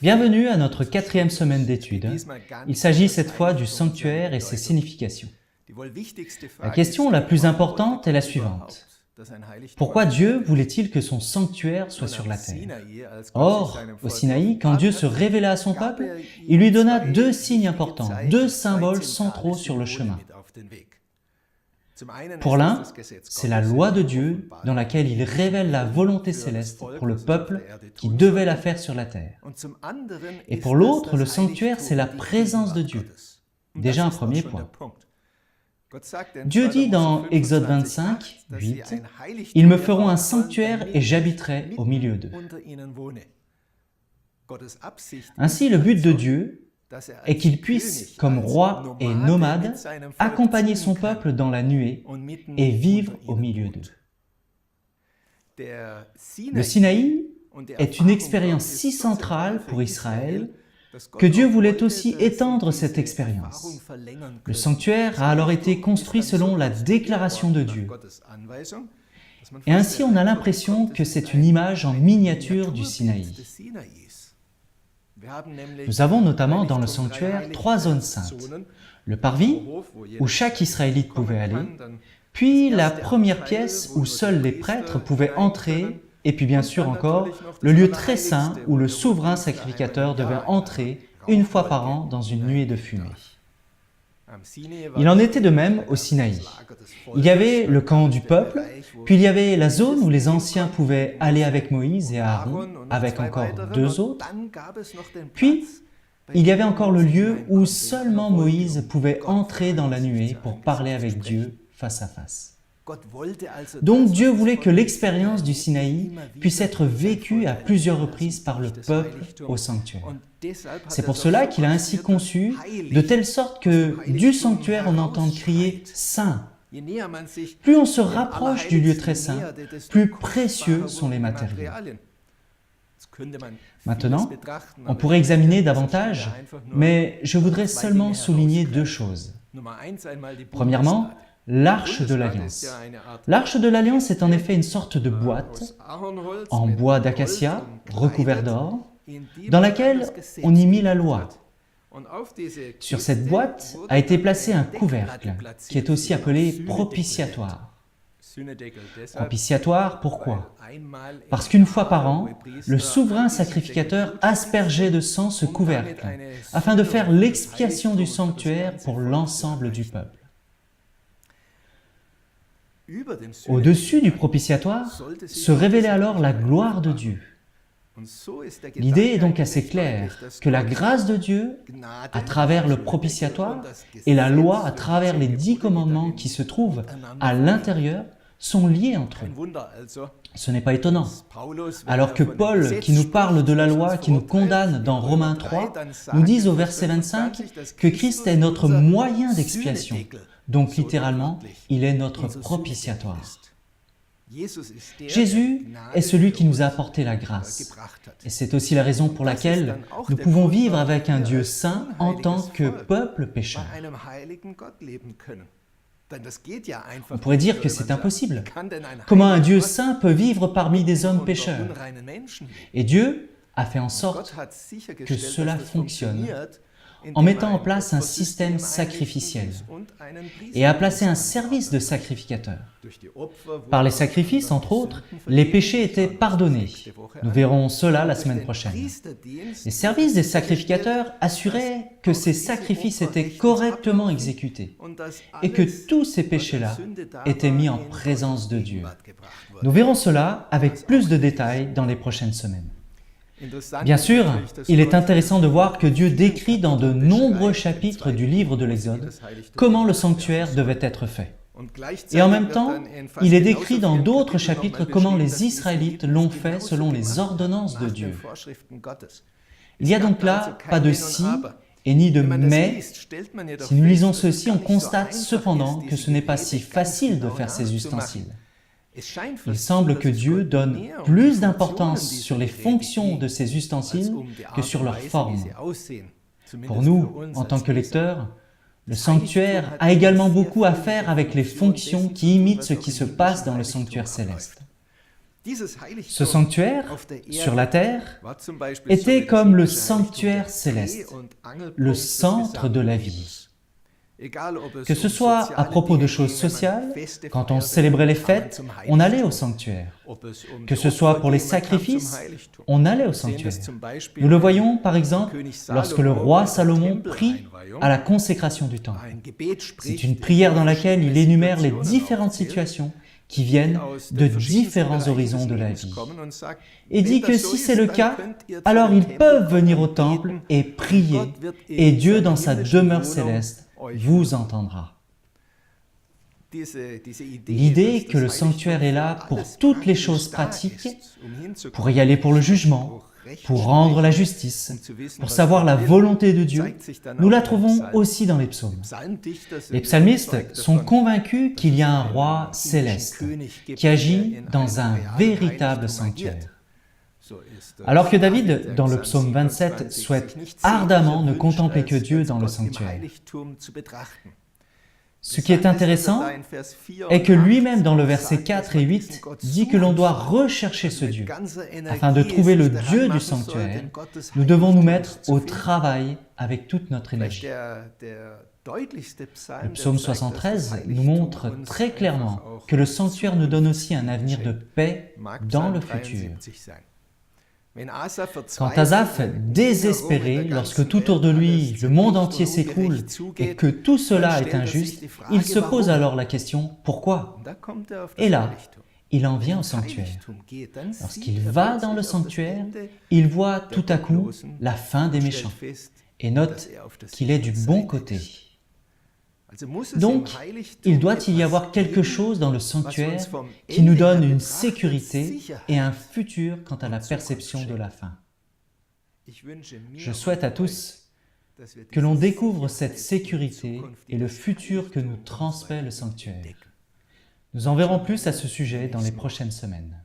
Bienvenue à notre 4e semaine d'études. Il s'agit cette fois du sanctuaire et ses significations. La question la plus importante est la suivante. Pourquoi Dieu voulait-il que son sanctuaire soit sur la terre? Or, au Sinaï, quand Dieu se révéla à son peuple, il lui donna deux signes importants, deux symboles centraux sur le chemin. Pour l'un, c'est la loi de Dieu dans laquelle il révèle la volonté céleste pour le peuple qui devait la faire sur la terre. Et pour l'autre, le sanctuaire, c'est la présence de Dieu. Déjà un premier point. Dieu dit dans Exode 25, 8, « Ils me feront un sanctuaire et j'habiterai au milieu d'eux. » Ainsi, le but de Dieu est qu'il puisse, comme roi et nomade, accompagner son peuple dans la nuée et vivre au milieu d'eux. Le Sinaï est une expérience si centrale pour Israël que Dieu voulait aussi étendre cette expérience. Le sanctuaire a alors été construit selon la déclaration de Dieu. Et ainsi on a l'impression que c'est une image en miniature du Sinaï. Nous avons notamment dans le sanctuaire 3 zones saintes. Le parvis, où chaque Israélite pouvait aller, puis la première pièce où seuls les prêtres pouvaient entrer, et puis bien sûr encore, le lieu très saint où le souverain sacrificateur devait entrer une fois par an dans une nuée de fumée. Il en était de même au Sinaï. Il y avait le camp du peuple, puis il y avait la zone où les anciens pouvaient aller avec Moïse et Aaron, avec encore 2 autres. Puis, il y avait encore le lieu où seulement Moïse pouvait entrer dans la nuée pour parler avec Dieu face à face. Donc Dieu voulait que l'expérience du Sinaï puisse être vécue à plusieurs reprises par le peuple au sanctuaire. C'est pour cela qu'il a ainsi conçu, de telle sorte que du sanctuaire on entende crier « Saint ». Plus on se rapproche du lieu très saint, plus précieux sont les matériaux. Maintenant, on pourrait examiner davantage, mais je voudrais seulement souligner 2 choses. Premièrement, l'Arche de l'Alliance. L'Arche de l'Alliance est en effet une sorte de boîte en bois d'acacia, recouvert d'or, dans laquelle on y mit la loi. Sur cette boîte a été placé un couvercle, qui est aussi appelé propitiatoire. Propitiatoire, pourquoi? Parce qu'une fois par an, le souverain sacrificateur aspergeait de sang ce couvercle, afin de faire l'expiation du sanctuaire pour l'ensemble du peuple. Au-dessus du propitiatoire se révélait alors la gloire de Dieu. L'idée est donc assez claire, que la grâce de Dieu, à travers le propitiatoire, et la loi, à travers les 10 commandements qui se trouvent à l'intérieur, sont liés entre eux. Ce n'est pas étonnant. Alors que Paul, qui nous parle de la loi, qui nous condamne dans Romains 3, nous dit au verset 25 que Christ est notre moyen d'expiation. Donc littéralement, il est notre propitiatoire. Jésus est celui qui nous a apporté la grâce. Et c'est aussi la raison pour laquelle nous pouvons vivre avec un Dieu saint en tant que peuple pécheur. On pourrait dire que c'est impossible. Comment un Dieu saint peut vivre parmi des hommes pécheurs? Et Dieu a fait en sorte que cela fonctionne en mettant en place un système sacrificiel et a placé un service de sacrificateur. Par les sacrifices, entre autres, les péchés étaient pardonnés. Nous verrons cela la semaine prochaine. Les services des sacrificateurs assuraient que ces sacrifices étaient correctement exécutés et que tous ces péchés-là étaient mis en présence de Dieu. Nous verrons cela avec plus de détails dans les prochaines semaines. Bien sûr, il est intéressant de voir que Dieu décrit dans de nombreux chapitres du livre de l'Exode comment le sanctuaire devait être fait. Et en même temps, il est décrit dans d'autres chapitres comment les Israélites l'ont fait selon les ordonnances de Dieu. Il n'y a donc là pas de « si » et ni de « mais ». Si nous lisons ceci, on constate cependant que ce n'est pas si facile de faire ces ustensiles. Il semble que Dieu donne plus d'importance sur les fonctions de ces ustensiles que sur leur forme. Pour nous, en tant que lecteurs, le sanctuaire a également beaucoup à faire avec les fonctions qui imitent ce qui se passe dans le sanctuaire céleste. Ce sanctuaire, sur la terre, était comme le sanctuaire céleste, le centre de la vie. Que ce soit à propos de choses sociales, quand on célébrait les fêtes, on allait au sanctuaire. Que ce soit pour les sacrifices, on allait au sanctuaire. Nous le voyons, par exemple, lorsque le roi Salomon prie à la consécration du temple. C'est une prière dans laquelle il énumère les différentes situations qui viennent de différents horizons de la vie. Et dit que si c'est le cas, alors ils peuvent venir au temple et prier, et Dieu, dans sa demeure céleste, vous entendra. L'idée que le sanctuaire est là pour toutes les choses pratiques, pour y aller pour le jugement, pour rendre la justice, pour savoir la volonté de Dieu, nous la trouvons aussi dans les psaumes. Les psalmistes sont convaincus qu'il y a un roi céleste qui agit dans un véritable sanctuaire. Alors que David, dans le psaume 27, souhaite ardemment ne contempler que Dieu dans le sanctuaire. Ce qui est intéressant est que lui-même, dans le verset 4 et 8, dit que l'on doit rechercher ce Dieu. Afin de trouver le Dieu du sanctuaire, nous devons nous mettre au travail avec toute notre énergie. Le psaume 73 nous montre très clairement que le sanctuaire nous donne aussi un avenir de paix dans le futur. Quand Asaph, désespéré, lorsque tout autour de lui, le monde entier s'écroule et que tout cela est injuste, il se pose alors la question « Pourquoi ?» Et là, il en vient au sanctuaire. Lorsqu'il va dans le sanctuaire, il voit tout à coup la fin des méchants et note qu'il est du bon côté. Donc, il doit y avoir quelque chose dans le sanctuaire qui nous donne une sécurité et un futur quant à la perception de la fin. Je souhaite à tous que l'on découvre cette sécurité et le futur que nous transmet le sanctuaire. Nous en verrons plus à ce sujet dans les prochaines semaines.